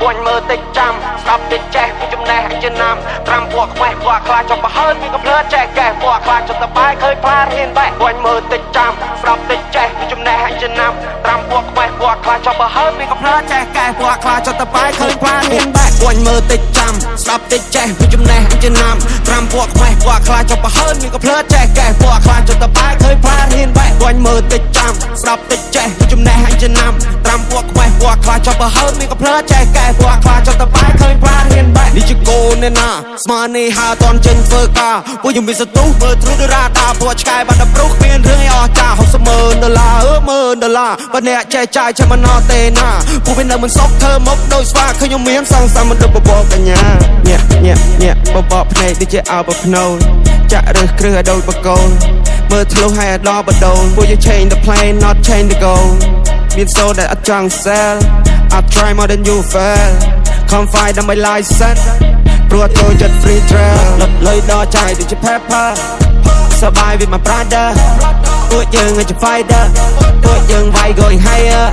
Quanh mơ tích trăm Stop tích che vì trong này hãy chân nằm Trăm buộc mẹ quả khla cho bà hơn vì gặp lỡ trẻ kẻ quả khla cho ta bái khơi phá hiên bẹ Quanh mơ tích trăm Stop tích che vì trong này hãy chân nằm Trăm buộc mẹ quả khla cho bà hơn vì gặp lỡ trẻ kẻ quả khla cho ta bái khơi phá hiên bẹ Quanh mơ tích trăm Stop tích che vì trong này hãy chân nằm Trăm buộc mẹ quả khla cho bà hơn vì gặp lỡ trẻ kẻ quả khla cho ta bái khơi phá hiên bẹ Quanh mơ tích trăm Stop tích che vì trong này hãy chân nằm Trăm buộc mẹ quả khla cho bà hơn vì gặp lỡ trẻ kẻ quả khla cho ta bái khơi phá hiên bẹ Đi chứ cô nên à Smani ha toàn trên phơ ca Vô dùng bị giật tú mơ thú đưa ra ta Vô chai bạn đập rút miên rương ai cha Học sơ mơ đờ la mơ đờ la Và nẹ che chai che mà nó tên à Vô bên đời mình sốc thơ mốc đôi xoa Khơi nhung miếng sang sang mình đập bò bò cả nhà Nhẹ bò bò này đi chơi ảo bò nâu Chạ rơi krư đôi bò câu Mơ thlu hay đo bò đầu Vô you change the plane not change the goal Mean so that I don't sell I try more than you fail Come find on my license ព្រោះtôiចិត្ត free trail លុយដល់ចាយដូចជា pepper សប្បាយ with my brother ពួកយើងជា fighter ពួកយើងវាយ going higher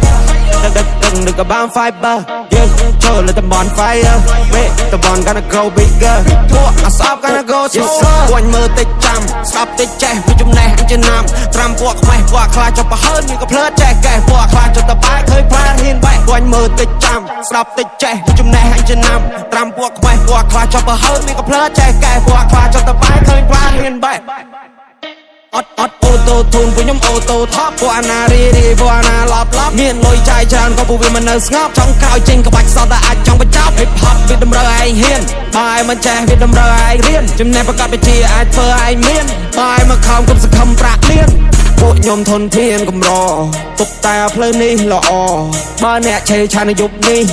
ដឹកបាន fiber យើងចូលលើតំបន់ fire មេតំបន់ gonna go bigger ពួកអាសប gonna go slower គួញមើលតិចចាំស្ដាប់តិចចេះពីចំណេះចំណាំត្រាំពួកខ្មេះពួកខ្លាចចុះប្រហើនមានក៏ភ្លើចេះកែពួកខ្លាចចុះតបាយឃើញផ្លាហ៊ានបែកគួញមើលតិចចាំស្ដាប់តិចចេះពីចំណេះចំណាំត្រាំពួកខ្មេះពួកខ្លាចចុះប្រហើនមានក៏ភ្លើចេះកែពួកខ្លាចចុះតបាយឃើញផ្លាហ៊ានបែកអត់អូតូទូនពួកខ្ញុំអូតូថប់ពួកអាណារីពួកអាណាឡប់មានលុយចាយច្រើនក៏ពួកវាមិននៅស្ងប់ចង់ក្រោយចេញក្បាច់សតតែអាចចង់បញ្ចប់ hip hop វាតម្រូវឯងហ៊ានបាយមិនចេះវាតម្រូវឯងរៀនចំណេះប្រកបវិជ្ជាអាចធ្វើឯងមានបាយមកខំគុំសង្ឃឹមប្រាក់លៀនពួកខ្ញុំធនធានកម្រទុកតែផ្លូវនេះល្អបើអ្នកឆេឆានយុគនេះ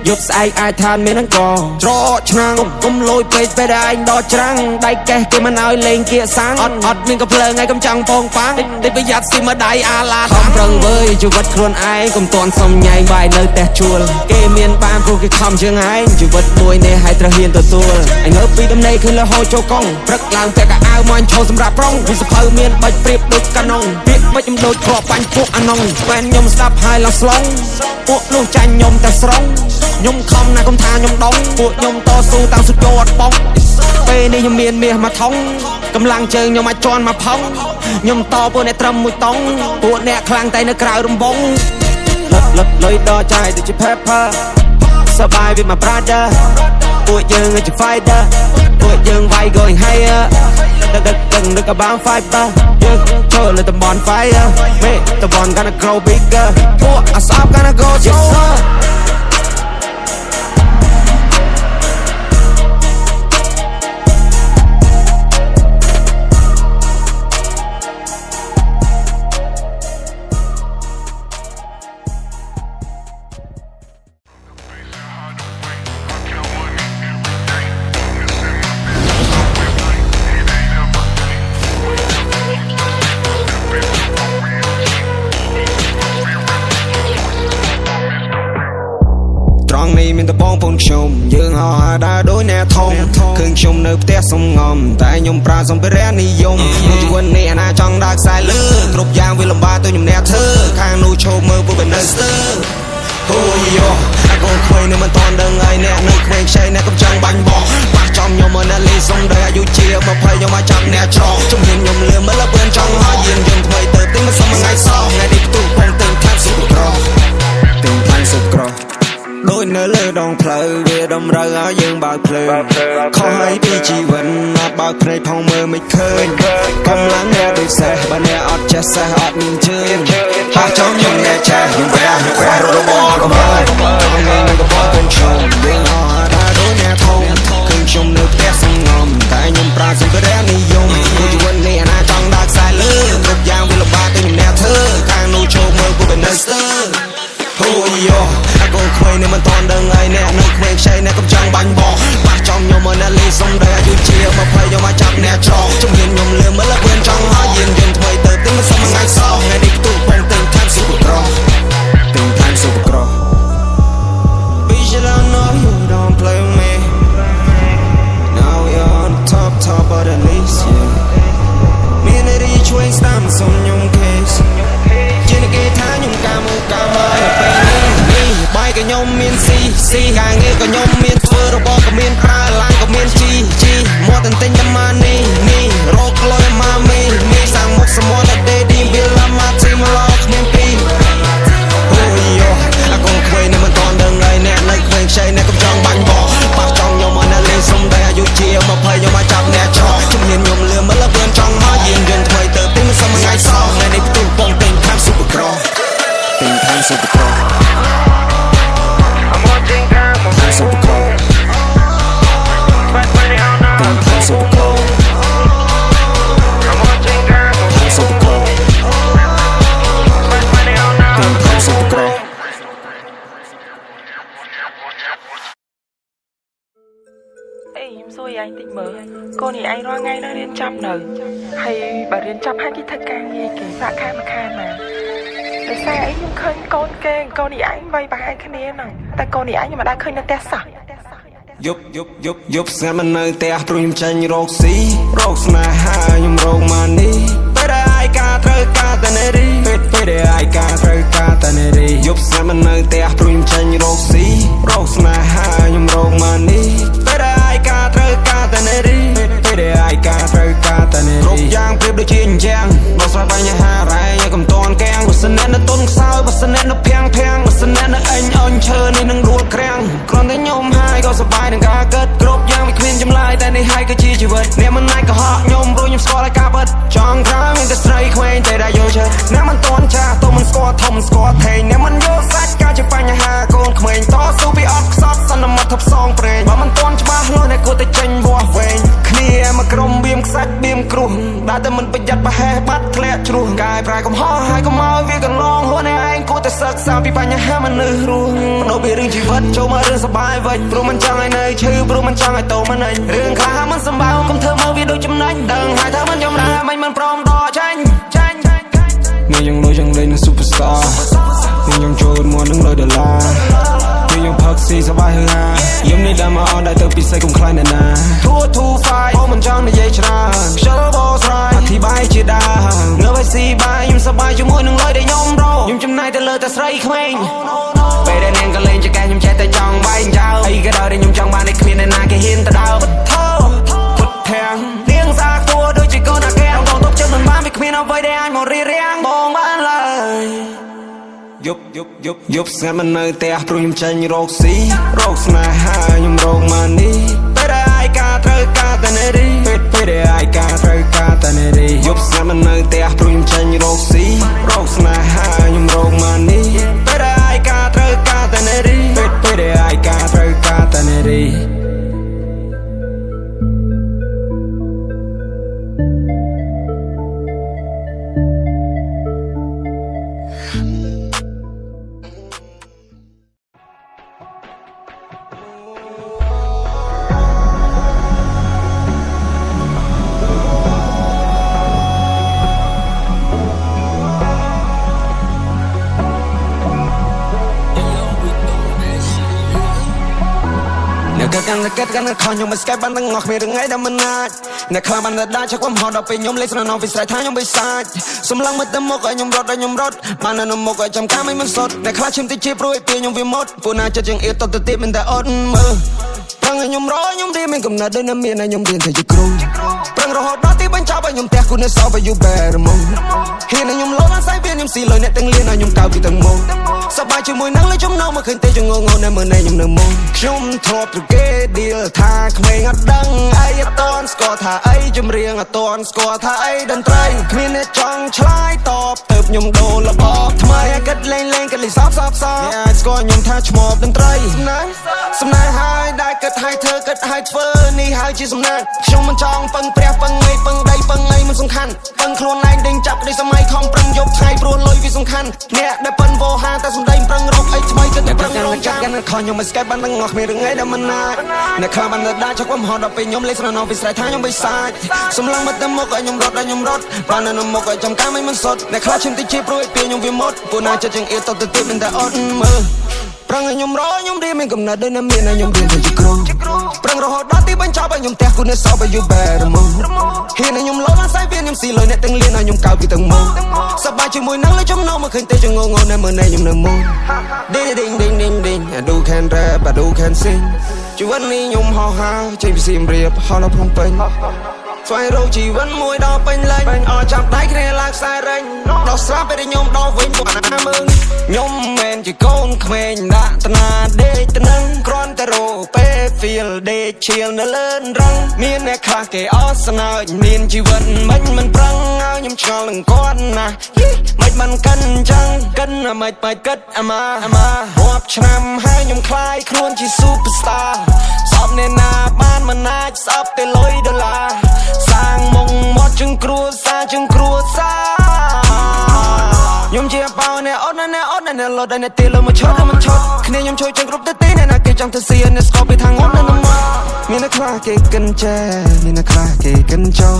យប់ស្អែកអាចឋានមានអង្គច្រកឆ្នាំងគុំលួយពេកពេលឯងដល់ច្រាំងដៃកេះគេមិនឲ្យលេងគៀកសាំងអត់មានកំភ្លើងឯងកំចង់ពងប៉ាំងតិចប្រយ័ត្នស៊ីមកដៃអាឡាខំប្រឹងវើយជីវិតខ្លួនឯងកុំតន់សុំញ៉ៃបាយនៅផ្ទះជួលគេមានបានព្រោះគេខំជាងឯងជីវិតមួយនេះឲ្យត្រូវហ៊ានទទួលឯងងើបពីដំណេកឃើញលហោចូលកង់ព្រឹកឡើងតែកអាវមកឈោសម្រាប់ប្រុងវិសភៅមានបាច់ព្រៀបដូចកាណុងពាក្យមិនខ្ញុំដូចគ្រាប់បាញ់ពួកអាណុងបែនខ្ញុំស្ដាប់ហើយឡោះស្លងពួកនោះចាញ់ខ្ញុំតែស្រង់ខ្ញុំខំណាស់កុំថាខ្ញុំដងពួកខ្ញុំតស៊ូតាំងសុទ្ធយអត់បងពេលនេះខ្ញុំមានមាសមួយថងកម្លាំងជើងខ្ញុំអាចជន់មកផុងខ្ញុំតពួកអ្នកត្រឹមមួយតង់ពួកអ្នកខ្លាំងតែនៅក្រៅរំបងលុយដល់ចាយដូចជា pepper សប្បាយ with my brother ពួកយើងជា fighter ពួកយើងវាយ going higher ដឹកបាន fiber យើងចូលលើតំបន់ fire មេតំបន់ gonna grow bigger ពួកអាសប gonna go slowerមានតបងពូនខ្ញុំយើងហៅដើរដូចអ្នកធំឃើញខ្ញុំនៅផ្ទះសំងំតែខ្ញុំប្រើសម្ភារៈនិយមមួយជីវិតនេះអាណាចង់ដើរខ្សែលើគ្រប់យ៉ាងវាលំបាកទៅខ្ញុំអ្នកធ្វើខាងនោះឈោមើលពួកវានៅស្ទើអូយោអាកូនខ្វែងនៅមិនតាន់ដឹងហើយអ្នកនៅខ្វែងខ្ចីអ្នកកំចង់បាញ់បោះប៉ះចំខ្ញុំមកអ្នកលេងសុំដោយអាយុជា20ខ្ញុំមកចាប់អ្នកច្រកជំនាញខ្ញុំលឿនមើលលឿនចង់ហើយយានយន្តថ្មីទៅទិញមិនសមថ្ងៃសោះថ្ងៃនេះផ្ទុះផងទិញថាំងស៊ុបក្រទិញថាំងស៊ុបក្រដូចនៅលើដងផ្លូវវាតម្រូវឲ្យយើងបើកភ្លើងខុសហើយពីជីវិតអត់បើកភ្នែកផងមើលមិនឃើញកម្លាំងអ្នកដូចសេះបើអ្នកអត់ចេះសេះអត់មានជើងប៉ះចំខ្ញុំអ្នកចេះខ្ញុំប្រះរបស់ក៏មើលថ្ងៃនឹងក៏បងខ្ញុំយើងអត់ថាដូចអ្នកធំឃើញខ្ញុំនៅផ្ទះសំងំតែខ្ញុំប្រើសម្ភារៈនិយមមួយជីវិតនេះអាណាចង់ដើរខ្សែលើគ្រប់យ៉ាងវាលំបាកទៅខ្ញុំអ្នកធ្វើខាងនោះឈោមើលពួកវានៅស្ទើអូយោអាកូនខ្វែងនៅមិនតាន់ដឹងហើយអ្នកនៅខ្វែងខ្ចីអ្នកកំចង់បាញ់បោះប៉ះចំខ្ញុំមកអ្នកលេងសុំដោយអាយុជា20ខ្ញុំមកចាប់អ្នកច្រកជំនាញខ្ញុំលឿនមើលលឿនចង់ហើយយានយន្តថ្មីទៅទិញមិនសមថ្ងៃសោះថ្ងៃនេះផ្ទុះផងទិញថាំងស៊ុបក្រទិញថាំងស៊ុបក្រ Vision I know you don't play with me Now we're on top of the list yeah មានរីជួយស្ដាំសុំខ្ញុំ case ជាគេថាខ្ញុំកាមូកាមហើយពេលនេះបាយក៏ខ្ញុំមានស៊ី ស៊ីការងារក៏ខ្ញុំមានធ្វើរបស់ក៏មានប្រើឡានក៏មានជីមកតែទិញតែម៉ានីនេះរកលុយម៉ាមីសាំងមុខសមតែដេឌីវាឡាម៉ាទីមកឡោគ្មានពីអូយអាកូនខ្វែងនេះមិនតន់ដឹងហើយអ្នកនៅខ្វែងខ្ចីអ្នកកំចង់បាញ់បោះបាក់ចង់ខ្ញុំមកនៅលេងសុំតែអាយុជា20ខ្ញុំមកចាប់អ្នកឆោជំនាញខ្ញុំលឿនមកលើវឿនចង់មកយានយន្តថ្មីទៅទិញមិនសមថ្ងៃសោះថ្ងៃនេះផ្ទុះបងទិញខាងស៊ុបក្រទិញខាងស៊ុបក្រSuper cool. Super cool. Super cool. Super cool. អេខ្ញុំសួរឯងតិចមើលកូននេះឯងរាល់ថ្ងៃនៅរៀនចាប់នៅហើយបើរៀនចាប់ហើយគេធ្វើការងារគេសាក់ខានមកខានណាដោយសារអីខ្ញុំឃើញកូនគេកូននេះឯងវាយប្រហែលគ្នាហ្នឹងតែកូននេះឯងខ្ញុំមិនដែលឃើញនៅផ្ទះសោះយប់ស្ងាត់មិននៅផ្ទះព្រោះខ្ញុំចាញ់រោគស៊ីរោគស្នេហាខ្ញុំរោគម៉ានីពេលដែលឯកាត្រូវការតែនារីពេលដែលឯកាត្រូវការតែនារីយប់ស្ងាត់មិននៅផ្ទះព្រោះខ្ញុំចាញ់រោគស៊ីរោគស្នេហាខ្ញុំរោគម៉ានីពេលដែលឯកាត្រូវការតែនារីពេលដែលឯកាត្រូវការតែនារីគ្រប់យ៉ាងប្រៀបដូចជាអញ្ចឹងដោះស្រាយបញ្ហារ៉ែកុំតន់កៀងបើសិនអ្នកនៅទុនខ្សោយបើសិនអ្នកនៅភាំងបើសិនអ្នកនៅអញអន់ឈើនេះនឹងដួលក្រាំងគ្រាន់តែខ្ញុំហើយក៏សប្បាយនឹងការកើតគ្រប់យ៉ាងវាគ្មានចម្លើយតែនេះហើយគឺជាជីវិតអ្នកមិនណាយកុហកខ្ញុំព្រោះខ្ញុំស្គាល់ឲ្យការពិតចង់ក្រោយមានតែស្រីក្មេងតែដែលយល់ចិត្តអ្នកមិនតន់ចាស់ទៅមិនស្គាល់ធំមិនស្គាល់ថេងអ្នកមិនយល់សាច់ការជាបញ្ហាកូនក្មេងតស៊ូពីអត់ខ្សត់សន្មត់ថប់សងព្រេងបើមិនតន់ច្បាស់លុះអ្នកគួរតែចេញវាស់វែងគ្នាមកក្រុមបៀមខ្សាច់បៀមគ្រោះដែលតែមិនប្រយ័ត្នប្រហែសបាត់ធ្លាក់ជ្រោះកាយប្រែកំហុសហើយកុំឲ្យវាកន្លងហួរអ្នកឯងគួរតែសិក្សាពីបញ្ហាមនុស្សរស់បដូរពីរឿងជីវិតចូលមករឿងសប្បាយវិញព្រោះមិនចង់ឲ្យនៅឈឺព្រោះមិនចង់ឲ្យតោមិនអញរឿងខ្លះមិនសម្បើកុំធ្វើមើលវាដូចចំណេញដឹងហើយថាមិនចំណាមិនព្រមដកចាញ់នេះយើងលុយយ៉ាងលេងនឹង Superstar នេះយើងចូលមកនឹង100ដុល្លារនេះយើងផឹកស៊ីសប្បាយហឺហាខ្ញុំនេះដើមមកអត់ដែរទៅពិសេសកុំខ្លាចអ្នកណាធូហ្វាយអូមិនចង់និយាយច្រើនខ្ជិលបោស្រ័យអធិប្បាយជាដើមនៅឲ្យស៊ីបាយខ្ញុំសប្បាយជាមួយនឹងលុយដែលខ្ញុំរកខ្ញុំចំណាយទៅលើតែស្រីក្មេងពេលដែលនាងក៏លេងចកែខ្ញុំចេះតែចង់បែងចោលអីក៏ដោយខ្ញុំចង់បានតែគ្មានអ្នកណាគេហ៊ានទៅដើរបិទធោពុតធាំងនាងសាខ្ទួដូចជាកូនអាកែងបងទុកចិត្តមិនបានវាគ្មានអ្វីដែលអាចមករៀបរៀងបងបានឡើយយប់ស្ងាត់មិននៅផ្ទះព្រោះខ្ញុំចាញ់រោគស៊ីរោគស្នេហាខ្ញុំរោគម៉ានីពេលដែលឯកាត្រូវការតែនារីពេលដែលឯកាត្រូវការតែនារីយប់ស្ងាត់មិននៅផ្ទះព្រោះខ្ញុំចាញ់រោគស៊ីរោគស្នេហាខ្ញុំរោគម៉ានីពេលដែលឯកាត្រូវការតែនារីពេលដែលឯកាត្រូវការតែនារីកាន់ខំខ្ញុំមិនស្កែបានទាំងអស់គ្មានថ្ងៃដែលមិនអាចអ្នកខ្លះបានតែដាក់ឆាក់ខ្ញុំហត់ដល់ពេលខ្ញុំលេងស្នងពីស្រ័យថាខ្ញុំបិសាចសម្លឹងមកទៅមុខឲ្យខ្ញុំរត់បាននៅមុខឲ្យចាំការមិនសុទ្ធអ្នកខ្លះឈឹមតិចជាព្រួយពេលខ្ញុំវាមុតពូណាចិត្តជាងអៀតទៅទៀតមិនតែអត់មើលប្រឹងឲ្យខ្ញុំរខ្ញុំរៀនមានកំណត់ដូចនៅមានឲ្យខ្ញុំរៀនទៅជាគ្រូប្រឹងរហូតដល់ទីបញ្ចប់ឲ្យខ្ញុំផ្ទះគូនៅសោបឲ្យយូបែរមកហ៊ានឲ្យខ្ញុំលោអាស័យវាខ្ញុំស៊ីលុយអ្នកទាំងលៀនឲ្យខ្ញុំកៅពីទាំងមុខសប្បាយជាមួយនឹងលើចំណងមកឃើញទេចងងនៅមើលនៃខ្ញុំនៅមុខខ្ញុំធ្លាប់ទៅគេឌីលថាក្មេងអត់ដឹងអីអត់តន់ស្គាល់ថាអីចម្រៀងអត់តន់ស្គាល់ថាអីតន្ត្រីគ្មានអ្នកចង់ឆ្លើយតបទៅខ្ញុំដូរល្បបថ្មីគិតលេងគិតលេងសោកអ្នកអាចស្គាល់ខ្ញុំថាឈ្មោះតន្ត្រីសំណាយហើយដែលគិតឲ្យធ្វើគិតឲ្យធ្វើនេះហើយជាសំណាក់ខ្ញុំមិនចង់ពឹងព្រះពឹងអីពឹងដីពឹងអីមិនសំខាន់ពឹងខ្លួនឯងដេញចាប់ក្តីសម័យខំប្រឹងយកថ្ងៃព្រោះលុយវាសំខាន់អ្នកដែលប៉ិនវោហាតែសំដីប្រឹងរកអីថ្មីគិតតែប្រឹងរកចាំកាន់ខំខ្ញុំមិនស្កែបានទាំងអស់គ្មានរឿងអីដែលមិនណាចអ្នកខ្លះបានតែដាក់ឆាក់ខ្ញុំហត់ដល់ពេលខ្ញុំលេងស្នងពីស្រ័យថាខ្ញុំបិសាចសម្លឹងមកទៅមុខឲ្យខ្ញុំរត់បាននៅមុខឲ្យចាំការមិនសុទ្ធអ្នកខ្លះឈឹមតិចជាព្រួយពេលខ្ញុំវាមុតពូណាចិត្តជាងអៀតទៅទៀតមិនតែអត់មើលប្រឹងឲ្យខ្ញុំខ្ញុំរៀនមានកំណត់ដូចនៅមានឲ្យខ្ញុំរៀនទៅជាគ្រូប្រឹងរហូតដល់ទីបញ្ចប់ឲ្យខ្ញុំផ្ទះគូនៅសោបឲ្យយូបែរមកហ៊ានឲ្យខ្ញុំលោអាស័យវាខ្ញុំស៊ីលុយអ្នកទាំងលៀនឲ្យខ្ញុំកៅពីទាំងមុខសប្បាយជាមួយនឹងលើចំណងមកឃើញទេចងងនៅមើលនៃខ្ញុំនៅមុខដេញ I do can rap បើ do can sing ជីវិតនេះខ្ញុំហោះហើរចេញពីសៀមរាបហោះដល់ភ្នំពេញស្វែងរកជីវិតមួយដល់ពេញលេញអស់ចាប់ដៃគ្នាឡើងខ្សែរែងដល់ស្រាប់ពេលខ្ញុំដល់វិញពួកណាមើងខ្ញុំមិនជាកូនក្មេងដាក់តាណាដេកត្នឹងគ្រាន់តែរកពេល feel ដេកឈៀលនៅលើរឹងមានអ្នកខ្លះគេអស់ស្នើចមានជីវិតមិនប្រឹងឲ្យខ្ញុំឆ្ងល់នឹងគាត់ណាមិនមិនកិនអញ្ចឹងកិនមិនបាច់គិតអាម៉ារាប់ឆ្នាំហើយខ្ញុំខ្លាយខ្លួនជា superstar សពអ្នកណាបានមិនអាចស្អប់តែលុយដុល្លារសាងមុងមកជឹងគ្រួសារខ្ញុំជាបោអ្នកអត់ណាលត់តែទីលើមកឈប់គ្នាខ្ញុំជួយចឹងគ្រប់ទៅទីអ្នកណាគេចង់ទៅសៀនអ្នកស្គប់ពីខាងងំនៅមកមានអ្នកខ្លះគេកិនចែមានអ្នកខ្លះគេកិនចោ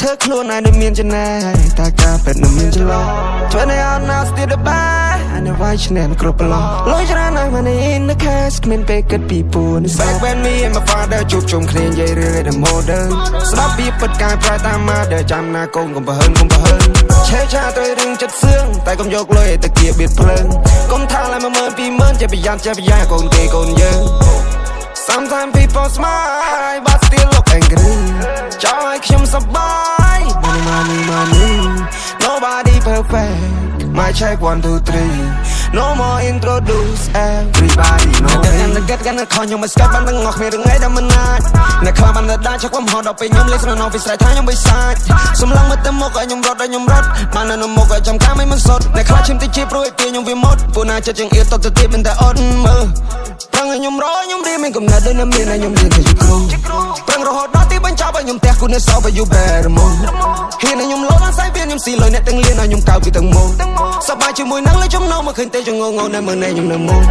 ធ្វើខ្លួនឯងដូចមានចំណែកតែការពិតនឹងមានច្រឡំធ្វើឲ្យអត់ណាស្ទើរដែរអានវាយឆ្នែនគ្រប់ប្រឡោះលុយច្រើនណាស់មកនេះ in the cash គ្មានពេលគិតពីពូនេះ Back when me and my father ជួបជុំគ្នានិយាយរឿងតែ modern ស្ដាប់ពីពិតកាយប្រែតាមមកដែលចាំណាកូនកុំប្រហឹងឆេឆាទៅរឿងចិត្តសឿងតែកុំយកលុយទៅគៀបៀតភ្លើងកុំថាឡើយ120,000ចេះប្រយ័ត្នកូនគេកូនយើង Sometimes people smile but still look angry ចង់ឲ្យខ្ញុំសប្បាយ Money Nobody perfect My check 1 2 3 No more introduce everybody know តែកាត់កាន់ខំខ្ញុំមិនស្កាត់បានទាំងអស់គ្នារឿងអីដែលមិនអាចអ្នកខ្លះបានតែដាក់ខ្ញុំហត់ដល់ពេលខ្ញុំលេងស្រណោពីស្រ័យថាខ្ញុំបិសាចសំឡងមកទៅមុខឲ្យខ្ញុំរត់បាននៅមុខឲ្យចាំការមិនសុទ្ធអ្នកខ្លះឈាមតិចជាព្រោះឲ្យពេលខ្ញុំវាមុតពួកណាចិត្តជាងអៀតទៅទៀតមិនតែអត់មើលប្រឹងឲ្យខ្ញុំខ្ញុំរៀនមានកំណត់ដូចនៅមានឲ្យខ្ញុំរៀនទៅជាគ្រូប្រឹងរហូតដល់ទីបញ្ចប់ឲ្យខ្ញុំផ្ទះគូនេះសោបឲ្យយូរបែរមុនហ៊ានឲ្យខ្ញុំលោបានស្អីវាខ្ញុំស៊ីលុយអ្នកទាំងលៀនឲ្យខ្ញុំកៅពីទាំងមុខសប្បាយជាមួយនឹងលេចំណោមកឃើញទេចងងនៅមើលនេះខ្ញុំនៅមុខ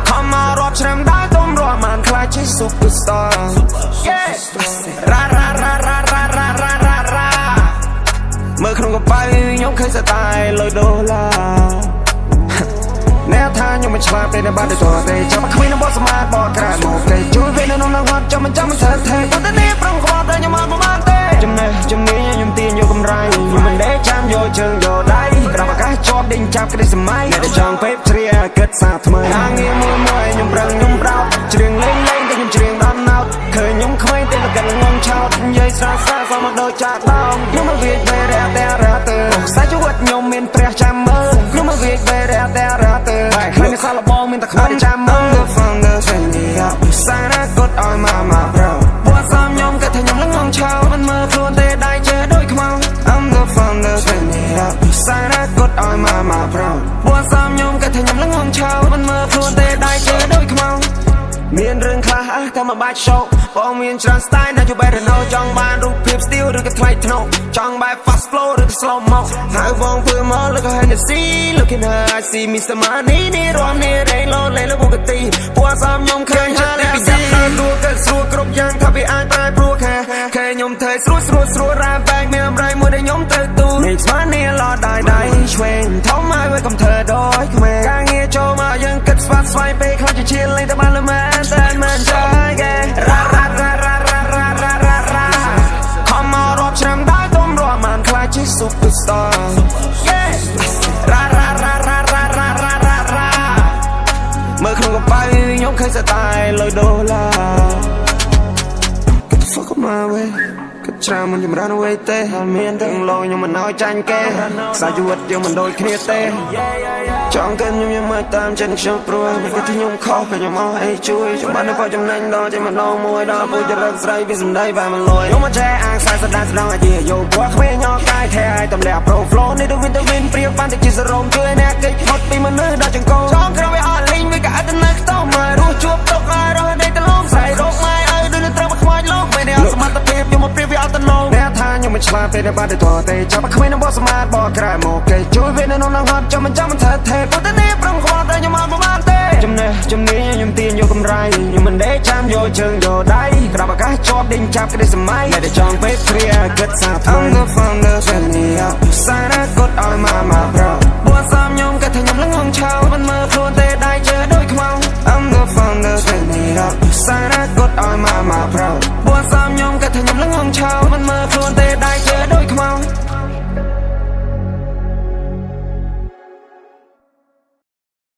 Come on រាប់ឆ្នាំដល់ទុំរាប់បានខ្លាចជា superstarមើលក្នុងកប៉ៅខ្ញុំឃើញស្ទាយលុយដុល្លារអ្នកថាខ្ញុំមិនឆ្លាតទេបានទៅទេចាំមកគ្មានបោះស្មាតបោះក្រានមកគេជួយវិញនៅក្នុងហត់ចាំមិនធ្វើទេប៉ុន្តែនេះប្រងខ្វល់តែខ្ញុំមកបានទេចំណេះជំនាញខ្ញុំទាញយកកម្រៃខ្ញុំមិនដេកចាំយកជើងយកដៃក្រោមអាកាសជាប់ដេញចាប់ក្តីសម័យអ្នកដែលចង់ពេបជ្រាគិតសាថ្មីហាងងារមួយខ្ញុំប្រឹងខ្ញុំប្រោតច្រៀងលេងតែខ្ញុំច្រៀងដល់ណោតឃើញខ្ញុំក្មេងតែលកងងឆោតនិយាយស្រាសមកដូចចាក់ដោងខ្ញុំមកវាយបែរតែខ្សែជីវិតខ្ញុំមានព្រះចាំមើលខ្ញុំមកវាយបែរតែខ្លាំងសាឡបងមានតែខ្វាត់ចាំមើល Founder ស្នេហ៍សារណាកត់ឲ្យមក bro ពួកសំខ្ញុំក៏ថាខ្ញុំនឹងងឆោមិនមើលខ្លួនទេដៃជើដូចខ្មៅ I'm the founder ស្នេហ៍សារណាកត់ឲ្យមក bro ពួកសំខ្ញុំក៏ថាខ្ញុំនឹងងឆោមិនមើលខ្លួនទេដៃជើដូចខ្មៅមានរឿងខ្លះតែមកបាច់ show បងមានច្រើន style ណាជួយបែរនៅចង់បានរូបភាព style ឬក៏ថ្លៃថ្នូរចង់បែប fast flow ឬក៏ slow mo ហើយបងធ្វើមក look at the sea looking her I see Mr. Money នេះរំនេះរែងលោលេលោកកទីពួកសំខ្ញុំឃើញហាពីយ៉ាប់តាមរួក៏ស្រួលគ្រប់យ៉ាងថាវាអាចប្រែប្រួលខាខ្ញុំធ្វើស្រួលរ៉ាបែកមានអំរៃមួយដែលខ្ញុំត្រូវទូនេះស្មាននេះឡោដៃឆ្វេងធំហើយវាកំធ្វើដោយខ្មែរការងារចូលមកយើងគិតស្វាត់ស្វែងពេលខ្លះជាឈៀលលេងតែបានលមែនតែមិនចាយគេរ៉ា Come on រាប់ឆ្នាំដល់ទុំរាប់បានខ្លាចជា superstar មើលក្នុងកប៉ៅខ្ញុំឃើញស្ទាយលុយដុល្លារ Get the fuck on my way គិតច្រើនមិនចម្រើនអ្វីទេមានទាំងលោខ្ញុំមិនឲ្យចាញ់គេខ្សែជីវិតយើងមិនដូចគ្នាទេចង់កិនខ្ញុំមកតាមចិត្តខ្ញុំព្រោះគេថាខ្ញុំខុសក៏ខ្ញុំអស់អីជួយខ្ញុំបាននៅចំណេញដល់ចេះម្ដងមួយដល់ពូចរិតស្រីពីសម្ដីបែបមិនលួយខ្ញុំមកចែអាងខ្សែស្ដាស្ដងអាជាយោព្រោះគ្មានញ៉កាយថែឲ្យតម្លាក់ pro flow នេះទៅវិញព្រៀបបានតែជាសរោមជួយអ្នកគេផុតពីមនុស្សដល់ចង្កូចង់ក្រោយវាអត់លេងវាក៏អត់ទៅនៅខ្ទោមករស់ជួបទុកឲ្យរស់ដេកទៅលំស្រីរោគម៉ែឲ្យដូចនៅត្រូវមកខ្មោចលោកពេលនេះអត់សមត្ថភាពខ្ញុំមកព្រៀបវាអត់ទៅលោកអ្នកថាខ្ញុំ មិនឆ្លាតទេនៅបាត់ទៅទេចាប់គ្មានបោះស្មាតបោះក្រែមកគេជួយវិញនៅក្នុងហត់ចាំមិនថាទេប៉ុន្តែនេះប្រងខ្វល់តែខ្ញុំមកបានទេចំណេះជំនាញខ្ញុំទាញយកកម្រៃខ្ញុំមិនដេកចាំយកជើងយកដៃក្របឱកាសជាប់ដេញចាប់ក្តីសម័យតែចង់ពេកព្រាគិតសាថ្មី I'm the founder សារណាកត់ឲ្យមកប្រុសបួសំខ្ញុំក៏ថាខ្ញុំនឹងហងឆៅមិនមើលខ្លួនទេដៃជើដូចខ្មៅ I'm the founder សារណាកត់ឲ្យមកប្រុសបួសំខ្ញុំក៏ថាខ្ញុំនឹងហងឆៅ